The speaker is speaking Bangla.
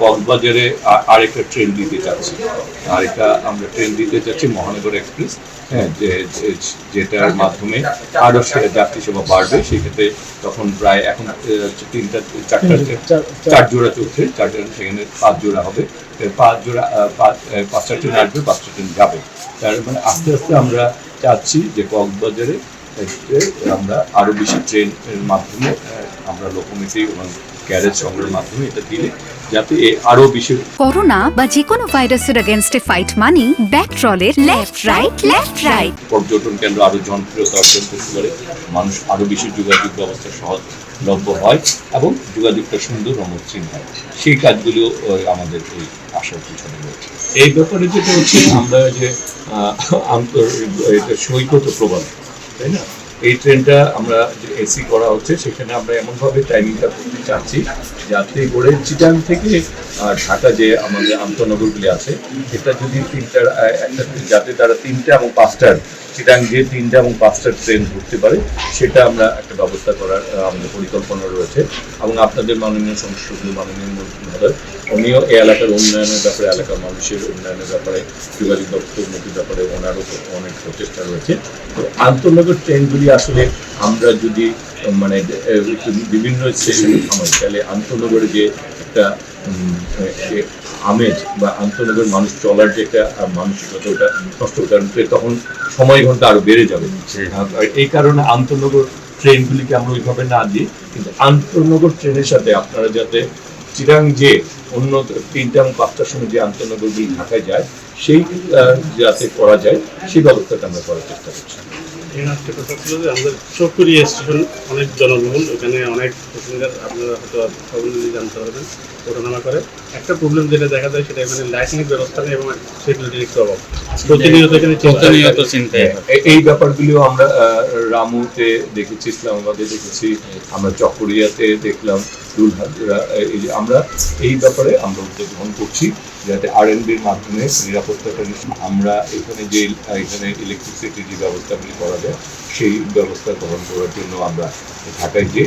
কক্সবাজারে আরেকটা ট্রেন দিতে চাচ্ছি, আরেকটা আমরা ট্রেন দিতে চাচ্ছি মহানগর এক্সপ্রেস। হ্যাঁ, যেটার মাধ্যমে আরও যাত্রী সেবা বাড়বে। সেক্ষেত্রে তখন প্রায় এখন তিনটা চার জোড়া চলছে, সেখানে 5 জোড়া হবে। 5 জোড়া 5টা ট্রেন আসবে, 5টা ট্রেন যাবে। তার মানে আস্তে আস্তে আমরা চাচ্ছি যে কক্সবাজারে আমরা আরও বেশি ট্রেনের মাধ্যমে আমরা লোকোমোটিভ এবং গ্যারেজ সংগ্রহের মাধ্যমে এটা দিলে যাতে আরো বেশি করোনা বা যে কোনো ভাইরাসের এগেইনস্টে ফাইট মানি ব্যাকট্রলের লেফট রাইট। পর্যটন কেন্দ্র আরো জনপ্রিয়তা অর্জন করতে পারে, মানুষ আরো বেশি যোগাযোগ ব্যবস্থা সহজলভ্য হয় এবং যোগাযোগটা সুন্দর ও মসৃণ হয়। সেই কাজগুলো আমাদের এই আশার পিছনে রয়েছে। এই ব্যাপারে যেটা হচ্ছে আমরা যে সৈকত প্রবাল, তাই না, এই ট্রেনটা আমরা যে এসি করা হচ্ছে সেখানে আমরা এমনভাবে টাইমিংটা করতে চাচ্ছি যাতে করে চিটাং থেকে ঢাকা যে আমাদের আন্তনগরগুলি আছে এটা যদি যাতে তারা 3টা এবং 5টার চিটাং যে 3টা এবং 5টার ট্রেন ধরতে পারে সেটা আমরা একটা ব্যবস্থা করার আমাদের পরিকল্পনা রয়েছে। এবং আপনাদের মাননীয় সংসদীয় মাননীয় মন্ত্রী মহোদয় উনিও এই এলাকার উন্নয়নের ব্যাপারে, এলাকার মানুষের উন্নয়নের ব্যাপারে, যোগাযোগ ব্যবস্থা উন্নতির ব্যাপারে ওনারও অনেক প্রচেষ্টা রয়েছে। তো আন্তনগর ট্রেনগুলি আসলে আমরা যদি মানে বিভিন্ন স্টেশনে থামাই তাহলে আন্তনগরে যে একটা আমেজ বা আন্তনগর মানুষ চলার যে একটা মানসিকতা ওটা নষ্ট হতে পারে, তখন সময় ঘন্টা আরো বেড়ে যাবে। এই কারণে আন্তনগর ট্রেনগুলিকে আমরা ওইভাবে না দিই, কিন্তু আন্তনগর ট্রেনের সাথে আপনারা যাতে চিরাং যে অন্য 3টা এবং 5টার সময় যে আন্তনগরগুলি ঢাকায় যায় সেই যাতে করা যায় সেই ব্যবস্থাটা আমরা করার চেষ্টা করছি। একটা কথা ছিল যে আমাদের চকরি স্টেশন অনেক জনবহুল, ওখানে অনেক প্যাসেঞ্জার আপনারা হয়তো খবর যদি জানতে পারবেন ওঠানামা করে। একটা প্রবলেম যেটা দেখা যায় সেটা এখানে লাইটিং ব্যবস্থা নেই এবং সিকিউরিটির একটু অভাব প্রতিনিয়ত এখানে চিন্তা। এই ব্যাপারগুলিও আমরা রামুতে দেখেছি, ইসলামাবাদে দেখেছি, আমরা চকরিয়াতে দেখলাম, দুলহাজরা। আমরা এই ব্যাপারে আমরা উদ্যোগ গ্রহণ করছি যাতে RNBর মাধ্যমে নিরাপত্তাটা আমরা এখানে ইলেকট্রিসিটির যে ব্যবস্থাগুলি করা যায় সেই ব্যবস্থা গ্রহণ করার জন্য আমরা ঢাকায় যে